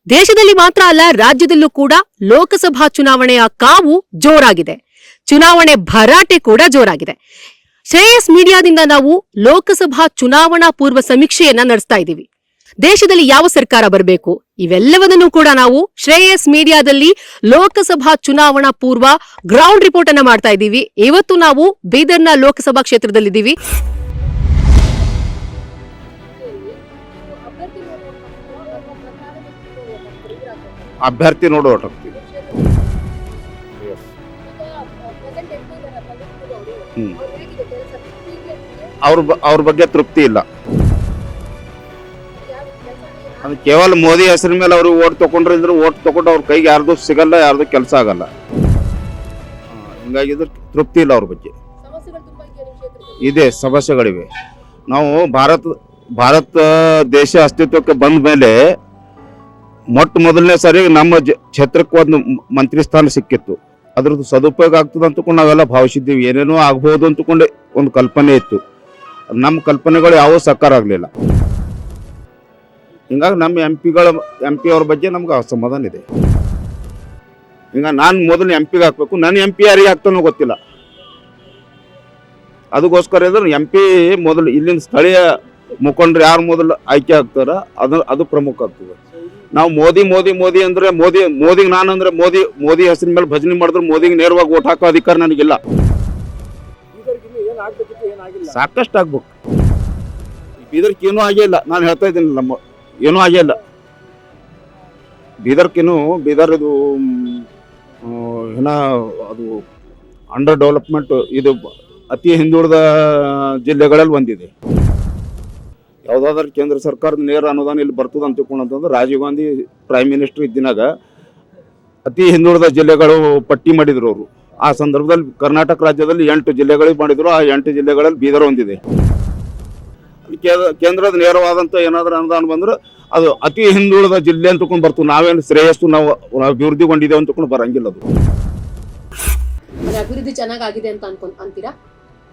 ದೇಶದಲ್ಲಿ ಮಾತ್ರ ಅಲ್ಲ, ರಾಜ್ಯದಲ್ಲೂ ಕೂಡ ಲೋಕಸಭಾ ಚುನಾವಣೆಯ ಕಾವು ಜೋರಾಗಿದೆ. ಚುನಾವಣೆ ಭರಾಟೆ ಕೂಡ ಜೋರಾಗಿದೆ. ಶ್ರೇಯಸ್ ಮೀಡಿಯಾದಿಂದ ನಾವು ಲೋಕಸಭಾ ಚುನಾವಣಾ ಪೂರ್ವ ಸಮೀಕ್ಷೆಯನ್ನ ನಡೆಸ್ತಾ ಇದ್ದೀವಿ. ದೇಶದಲ್ಲಿ ಯಾವ ಸರ್ಕಾರ ಬರಬೇಕು, ಇವೆಲ್ಲವನ್ನೂ ಕೂಡ ನಾವು ಶ್ರೇಯಸ್ ಮೀಡಿಯಾದಲ್ಲಿ ಲೋಕಸಭಾ ಚುನಾವಣಾ ಪೂರ್ವ ಗ್ರೌಂಡ್ ರಿಪೋರ್ಟ್ ಅನ್ನ ಮಾಡ್ತಾ ಇದ್ದೀವಿ. ಇವತ್ತು ನಾವು ಬೀದರ್ನ ಲೋಕಸಭಾ ಕ್ಷೇತ್ರದಲ್ಲಿದ್ದೀವಿ. ಅಭ್ಯರ್ಥಿ ನೋಡಿ ಓಟ್ ಹಾಕ್ತೀವಿ. ಅವ್ರ ಬಗ್ಗೆ ತೃಪ್ತಿ ಇಲ್ಲ. ಅದು ಕೇವಲ ಮೋದಿ ಹೆಸರಿನ ಮೇಲೆ ಅವ್ರಿಗೆ ಓಟ್ ತಗೊಂಡ್ರೆ ಇದ್ರೆ ಓಟ್ ತಗೊಂಡು ಅವ್ರ ಕೈಗೆ ಯಾರ್ದು ಸಿಗಲ್ಲ, ಯಾರ್ದು ಕೆಲಸ ಆಗಲ್ಲ. ಹಿಂಗಾಗಿ ತೃಪ್ತಿ ಇಲ್ಲ ಅವ್ರ ಬಗ್ಗೆ. ಇದೆ, ಸಮಸ್ಯೆಗಳಿವೆ. ನಾವು ಭಾರತ ದೇಶ ಅಸ್ತಿತ್ವಕ್ಕೆ ಬಂದ ಮೇಲೆ ಮೊಟ್ಟ ಮೊದಲನೇ ಸಾರಿ ನಮ್ಮ ಕ್ಷೇತ್ರಕ್ಕೆ ಒಂದು ಮಂತ್ರಿ ಸ್ಥಾನ ಸಿಕ್ಕಿತ್ತು. ಅದ್ರದ್ದು ಸದುಪಯೋಗ ಆಗ್ತದೆ ಅಂತಕೊಂಡು ನಾವೆಲ್ಲ ಭಾವಿಸಿದ್ದೀವಿ. ಏನೇನೋ ಆಗ್ಬೋದು ಅಂತಕೊಂಡು ಒಂದು ಕಲ್ಪನೆ ಇತ್ತು. ನಮ್ಮ ಕಲ್ಪನೆಗಳು ಯಾವ ಸಾಕಾರ ಆಗಲಿಲ್ಲ. ಹಿಂಗಾಗಿ ನಮ್ಮ ಎಂ ಪಿ ಅವ್ರ ಬಗ್ಗೆ ನಮ್ಗೆ ಅಸಮಾಧಾನ ಇದೆ. ಹಿಂಗಾಗಿ ನಾನು ಮೊದಲು ಎಂ ಪಿಗೆ ಹಾಕ್ಬೇಕು. ನನ್ನ ಎಂ ಪಿ ಯಾರಿಗೆ ಹಾಕ್ತಾನೋ ಗೊತ್ತಿಲ್ಲ. ಅದಕ್ಕೋಸ್ಕರ ಇದ್ರೆ ಎಂ ಪಿ ಮೊದಲು ಇಲ್ಲಿನ ಸ್ಥಳೀಯ ಮುಖಂಡರು ಯಾರು ಮೊದಲು ಆಯ್ಕೆ ಆಗ್ತಾರ ಅದು ಪ್ರಮುಖ ಆಗ್ತದೆ. ನಾವು ಮೋದಿ ಅಂದ್ರೆ ಮೋದಿಗೆ ನಾನಂದ್ರೆ ಮೋದಿ ಹೆಸರಿನ ಮೇಲೆ ಭಜನೆ ಮಾಡಿದ್ರೆ ಮೋದಿಗೆ ನೇರವಾಗಿ ಓಟ್ ಹಾಕೋ ಅಧಿಕಾರ ನನಗಿಲ್ಲ. ಸಾಕಷ್ಟು ಆಗ್ಬೇಕು. ಬೀದರ್ಕ್ ಏನೂ ಆಗೇ ಇಲ್ಲ. ನಾನು ಹೇಳ್ತಾ ಇದ್ದೀನಿ, ನಮ್ಮ ಏನೂ ಆಗೇ ಇಲ್ಲ ಬೀದರ್ ಇದು ಅದು ಅಂಡರ್ ಡೆವಲಪ್ಮೆಂಟ್, ಇದು ಅತಿ ಹಿಂದುಳಿದ ಜಿಲ್ಲೆಗಳಲ್ಲಿ ಒಂದಿದೆ. ಯಾವುದಾದ್ರೂ ಕೇಂದ್ರ ಸರ್ಕಾರದ ನೇರ ಅನುದಾನ ಇಲ್ಲಿ ಬರ್ತದೆ ಅಂತ ತಿಳ್ಕೊಂಡಂತಂದ್ರೆ ರಾಜೀವ್ ಗಾಂಧಿ ಪ್ರೈಮ್ ಮಿನಿಸ್ಟರ್ ಇದ್ದಿನಾಗ ಅತಿ ಹಿಂದುಳಿದ ಜಿಲ್ಲೆಗಳು ಪಟ್ಟಿ ಮಾಡಿದ್ರು ಅವರು. ಆ ಸಂದರ್ಭದಲ್ಲಿ ಕರ್ನಾಟಕ ರಾಜ್ಯದಲ್ಲಿ 8 ಜಿಲ್ಲೆಗಳಿಗೆ ಮಾಡಿದ್ರು. ಆ 8 ಜಿಲ್ಲೆಗಳಲ್ಲಿ ಬೀದರ್ ಒಂದಿದೆ. ಕೇಂದ್ರದ ನೇರವಾದಂಥ ಏನಾದರೂ ಅನುದಾನ ಬಂದ್ರೆ ಅದು ಅತಿ ಹಿಂದುಳಿದ ಜಿಲ್ಲೆ ಅಂತ ತಿಳ್ಕೊಂಡು ಬರ್ತದೆ. ನಾವೇನು ಶ್ರೇಯಸ್ಸು ನಾವು ಅಭಿವೃದ್ಧಿಗೊಂಡಿದ್ದೇವೆ ಅಂತ ತಿಳ್ಕೊಂಡು ಬರಂಗಿಲ್ಲ. ಅದು ಅಭಿವೃದ್ಧಿ ಚೆನ್ನಾಗಿದೆ ಅಂತ ಅಂತೀರಾ?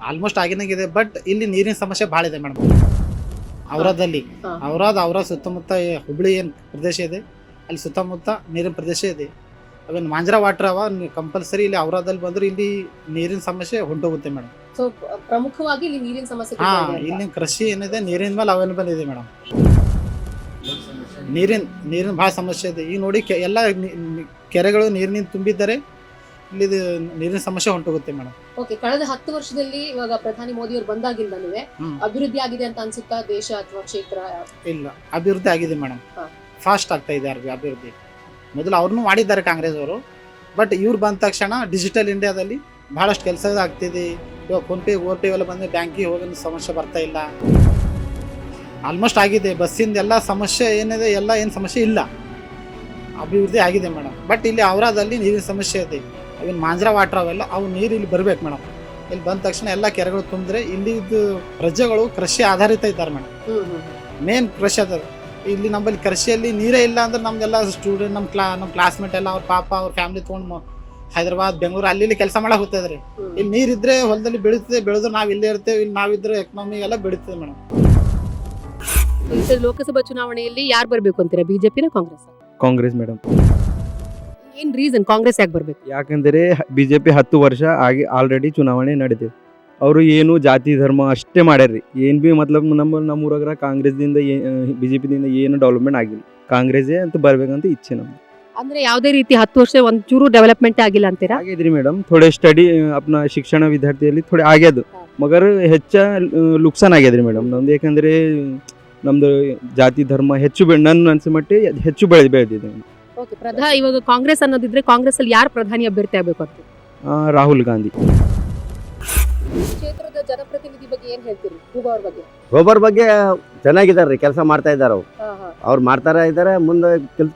ಆಲ್ಮೋಸ್ಟ್ ಆಗಿನಾಗಿದೆ. ಬಟ್ ಇಲ್ಲಿ ನೀರಿನ ಸಮಸ್ಯೆ ಭಾಳ ಇದೆ ಮೇಡಮ್. ಔರಾದ್ ಸುತ್ತಮುತ್ತ ಹುಬ್ಳಿ ಏನು ಪ್ರದೇಶ ಇದೆ, ಅಲ್ಲಿ ಸುತ್ತಮುತ್ತ ನೀರಿನ ಪ್ರದೇಶ ಇದೆ. ಅವೇನು ಮಾಂಜ್ರಾ ವಾಟರ್ ಅವ, ಕಂಪಲ್ಸರಿ ಇಲ್ಲಿ ಔರಾದಲ್ಲಿ ಬಂದ್ರೆ ಇಲ್ಲಿ ನೀರಿನ ಸಮಸ್ಯೆ ಹೊಂಟೋಗುತ್ತೆ ಮೇಡಮ್. ಸೊ ಪ್ರಮುಖವಾಗಿ ಇಲ್ಲಿ ನೀರಿನ ಸಮಸ್ಯೆ. ಇಲ್ಲಿ ಕೃಷಿ ಏನಿದೆ ನೀರಿನ ಮೇಲೆ ಅವೈಲೇಬಲ್ ಇದೆ ಮೇಡಮ್. ನೀರಿನ ಭಾಳ ಸಮಸ್ಯೆ ಇದೆ. ಈಗ ನೋಡಿ ಎಲ್ಲ ಕೆರೆಗಳು ನೀರಿನಿಂದ ತುಂಬಿದ್ದಾರೆ. ಇಲ್ಲಿ ನೀರಿನ ಸಮಸ್ಯೆ ಹೊಂಟೋಗುತ್ತೆ ಮೇಡಮ್. ಓಕೆ, ಕಳೆದ 10 ವರ್ಷದಲ್ಲಿ ಇವಾಗ ಪ್ರಧಾನಿ ಮೋದಿ ಅವರು ಬಂದಾಗಿಂದನೂ ಅಭಿವೃದ್ಧಿ ಆಗಿದೆ ಅಂತ ಅನ್ಸುತ್ತಾ ದೇಶ ಅಥವಾ ಕ್ಷೇತ್ರ? ಇಲ್ಲ, ಅಭಿವೃದ್ಧಿ ಆಗಿದೆ ಮೇಡಮ್. ಫಾಸ್ಟ್ ಆಗ್ತಾ ಇದೆ ಅಭಿವೃದ್ಧಿ. ಮೊದಲು ಅವ್ರನ್ನೂ ಮಾಡಿದ್ದಾರೆ ಕಾಂಗ್ರೆಸ್ ಅವರು. ಬಟ್ ಇವ್ರು ಬಂದ ತಕ್ಷಣ ಡಿಜಿಟಲ್ ಇಂಡಿಯಾದಲ್ಲಿ ಬಹಳಷ್ಟು ಕೆಲಸ ಆಗ್ತಿದೆ. ಇವಾಗ ಫೋನ್ಪೇ ಗೂಗಲ್ಪೇ ಎಲ್ಲ ಬಂದರೆ ಬ್ಯಾಂಕಿಗೆ ಹೋಗೋ ಸಮಸ್ಯೆ ಬರ್ತಾ ಇಲ್ಲ. ಆಲ್ಮೋಸ್ಟ್ ಆಗಿದೆ. ಬಸ್ಸಿಂದ ಎಲ್ಲ ಸಮಸ್ಯೆ ಏನಿದೆ, ಎಲ್ಲ ಏನು ಸಮಸ್ಯೆ ಇಲ್ಲ, ಅಭಿವೃದ್ಧಿ ಆಗಿದೆ ಮೇಡಮ್. ಬಟ್ ಇಲ್ಲಿ ಔರಾದಲ್ಲಿ ನೀರಿನ ಸಮಸ್ಯೆ ಇದೆ. ಅವೇನು ಮಾಂಜ್ರಾ ವಾಟರ್ ಅವೆಲ್ಲ ಅವು ನೀರು ಇಲ್ಲಿ ಬರ್ಬೇಕು ಮೇಡಮ್. ಇಲ್ಲಿ ಬಂದ ತಕ್ಷಣ ಎಲ್ಲ ಕೆರೆಗಳು ತುಂಬಿದ್ರೆ ಇಲ್ಲಿದ್ದು ಪ್ರಜೆಗಳು ಕೃಷಿ ಆಧಾರಿತ ಇದ್ದಾರೆ ಮೇಡಮ್. ಮೇನ್ ಕೃಷಿ ಅದ. ಇಲ್ಲಿ ನಮ್ಮಲ್ಲಿ ಕೃಷಿಯಲ್ಲಿ ನೀರೇ ಇಲ್ಲ ಅಂದ್ರೆ ನಮ್ದೆಲ್ಲ ಸ್ಟೂಡೆಂಟ್ ನಮ್ಮ ಕ್ಲಾಸ್ಮೇಟ್ ಎಲ್ಲ ಅವ್ರ ಪಾಪ ಅವ್ರ ಫ್ಯಾಮಿಲಿ ತೊಗೊಂಡು ಹೈದರಾಬಾದ್ ಬೆಂಗಳೂರು ಅಲ್ಲಿ ಕೆಲಸ ಮಾಡಕ್ಕೆ ಹೋಗ್ತಾಯಿದ್ರಿ. ಇಲ್ಲಿ ನೀರಿದ್ರೆ ಹೊಲದಲ್ಲಿ ಬೆಳೀತದೆ, ಬೆಳೆದ್ರೆ ನಾವು ಇಲ್ಲೇ ಇರ್ತೇವೆ. ಇಲ್ಲಿ ನಾವಿದ್ರೆ ಎಕನಾಮಿ ಎಲ್ಲ ಬೆಳೀತದೆ ಮೇಡಮ್. ಲೋಕಸಭಾ ಚುನಾವಣೆಯಲ್ಲಿ ಯಾರು ಬರಬೇಕು ಅಂತೀರಾ, ಬಿಜೆಪಿನ ಕಾಂಗ್ರೆಸ್? ಕಾಂಗ್ರೆಸ್ ಮೇಡಮ್. ಏನ್ ರೀಸನ್ ಕಾಂಗ್ರೆಸ್ ಯಾಕೆ ಬರಬೇಕು? ಯಾಕಂದರೆ ಬಿಜೆಪಿ 10 ವರ್ಷ ಆಗಿ ಆಲ್ರೆಡಿ ಚುನಾವಣೆ ನಡೆದಿದೆ. ಅವರು ಏನು ಜಾತಿ ಧರ್ಮ ಅಷ್ಟೇ ಮಾಡ್ಯಾರ್ರಿ. ಏನು ಭೀ ಮತ್ಲಬ್ ನಮ್ಮೂರಾಗ ಕಾಂಗ್ರೆಸ್ದಿಂದ ಬಿಜೆಪಿದಿಂದ ಏನು ಡೆವಲಪ್ಮೆಂಟ್ ಆಗಿಲ್ಲ. ಕಾಂಗ್ರೆಸ್ಸೇ ಅಂತ ಬರ್ಬೇಕಂತ ಇಚ್ಛೆ ನಮ್ದು. ಅಂದ್ರೆ ಯಾವುದೇ ರೀತಿ 10 ವರ್ಷ ಒಂಚೂರು ಡೆವಲಪ್ಮೆಂಟ್ ಆಗಿಲ್ಲ ಅಂತೀರಾ? ಆಗಿದ್ರಿ ಮೇಡಮ್. ಥೋಡೆ ಸ್ಟಡಿ ಅಪ್ನ ಶಿಕ್ಷಣ ವಿದ್ಯಾರ್ಥಿಯಲ್ಲಿ ಥೋಡೆ ಆಗ್ಯದು, ಮಗರ್ ಹೆಚ್ಚ ನುಕ್ಸಾನ್ ಆಗ್ಯದ್ರಿ ಮೇಡಮ್ ನಮ್ದು. ಯಾಕಂದರೆ ನಮ್ದು ಜಾತಿ ಧರ್ಮ ಹೆಚ್ಚು ನನ್ನ ಅನ್ಸ ಮಟ್ಟಿಗೆ ಹೆಚ್ಚು ಬೆಳೆದಿದೆ. ಓಕೆ, ಇವಾಗ ಕಾಂಗ್ರೆಸ್ ಅನ್ನೋದಿದ್ರೆ ಕಾಂಗ್ರೆಸ್ ಅಲ್ಲಿ ಯಾರು ಪ್ರಧಾನಿ ಅಭ್ಯರ್ಥಿ ಆಗಬೇಕು ಅಂತ? ರಾಹುಲ್ ಗಾಂಧಿ. ಕ್ಷೇತ್ರದ ಜನಪ್ರತಿನಿಧಿ ಬಗ್ಗೆ ಏನ್ ಹೇಳ್ತೀರಿ? ಗೋಬರ್ ಬಗ್ಗೆ ಚೆನ್ನಾಗಿದ್ದಾರೆ, ಕೆಲಸ ಮಾಡ್ತಾ ಇದ್ದಾರೆ. ಅವ್ರು ಮಾಡ್ತಾರ ಇದ್ದಾರೆ, ಮುಂದೆ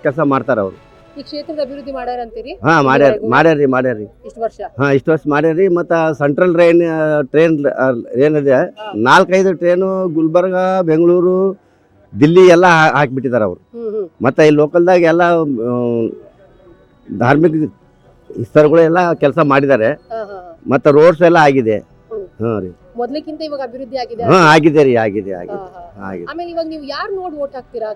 ಕೆಲಸ ಮಾಡ್ತಾರೆ ಅವರು. ಈ ಕ್ಷೇತ್ರದ ಅಭಿವೃದ್ಧಿ ಮಾಡ್ಯಾರಂತೀರಿ? ಮಾಡ್ಯಾರ್ರಿ. ಇಷ್ಟು ವರ್ಷ ಮಾಡ್ಯಾರ್ರಿ. ಮತ್ತು ಸೆಂಟ್ರಲ್ ಟ್ರೈನ್ ಏನಿದೆ 4-5 ಟ್ರೈನು ಗುಲ್ಬರ್ಗ, ಬೆಂಗಳೂರು, ದಿಲ್ಲಿ ಎಲ್ಲ ಹಾಕಿಬಿಟ್ಟಿದ್ದಾರೆ ಅವರು. ಮತ್ತು ಈ ಲೋಕಲ್ದಾಗ ಎಲ್ಲ ಧಾರ್ಮಿಕ ಸ್ಥಳಗಳೆಲ್ಲ ಕೆಲಸ ಮಾಡಿದ್ದಾರೆ. ಮತ್ತು ರೋಡ್ಸ್ ಎಲ್ಲ ಆಗಿದೆ. ಹಾಂ ರೀ. ಮೊದ್ಲಿಕ್ಕಿಂತ ಇವಾಗ ಅಭಿವೃದ್ಧಿ ಆಗಿದೆ. ಹಾ ಆಗಿದೆ ರೀ, ಆಗಿದೆ ಹಾ, ಆಗಿದೆ ಹಾ. ಆಗಿದೆ. ಆಮೇಲೆ ಇವಾಗ ನೀವು ಯಾರು ನೋಡಿ ವೋಟ್ ಹಾಕ್ತೀರಾ?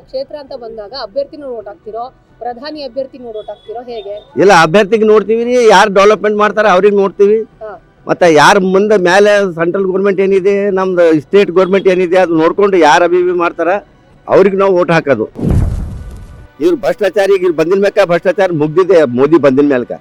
ಕ್ಷೇತ್ರ ಅಂತ ಬಂದಾಗ ಅಭ್ಯರ್ಥಿ ನೋಡಿ ವೋಟ್ ಹಾಕ್ತಿರೋ, ಪ್ರಧಾನಿ ಅಭ್ಯರ್ಥಿ ನೋಡಿ ವೋಟ್ ಹಾಕ್ತಿರೋ, ಹೇಗೆ? ಇಲ್ಲ, ಅಭ್ಯರ್ಥಿಗೆ ನೋಡ್ತೀವಿ ರೀ, ಯಾರು ಡೆವಲಪ್ಮೆಂಟ್ ಮಾಡ್ತಾರೆ ಅವ್ರಿಗೆ ನೋಡ್ತೀವಿ. ಹಾ. ಮತ್ತೆ ಯಾರು ಮುಂದೆ ಮೇಲೆ ಸೆಂಟ್ರಲ್ ಗೌರ್ಮೆಂಟ್ ಏನಿದೆ, ನಮ್ದು ಸ್ಟೇಟ್ ಗೌರ್ಮೆಂಟ್ ಏನಿದೆ ಅದು ನೋಡ್ಕೊಂಡು ಯಾರು ಅಭಿವೃದ್ಧಿ ಮಾಡ್ತಾರ ಅವ್ರಿಗೆ ನಾವು ವೋಟ್ ಹಾಕೋದು. ಇವ್ರು ಭ್ರಷ್ಟಾಚಾರಿ, ಇವ್ರು ಬಂದಿನ ಮ್ಯಾಕ ಭ್ರಷ್ಟಾಚಾರ ಮುಗ್ದಿದೆ ಮೋದಿ ಬಂದಿನ ಮ್ಯಾಲ್ಕ.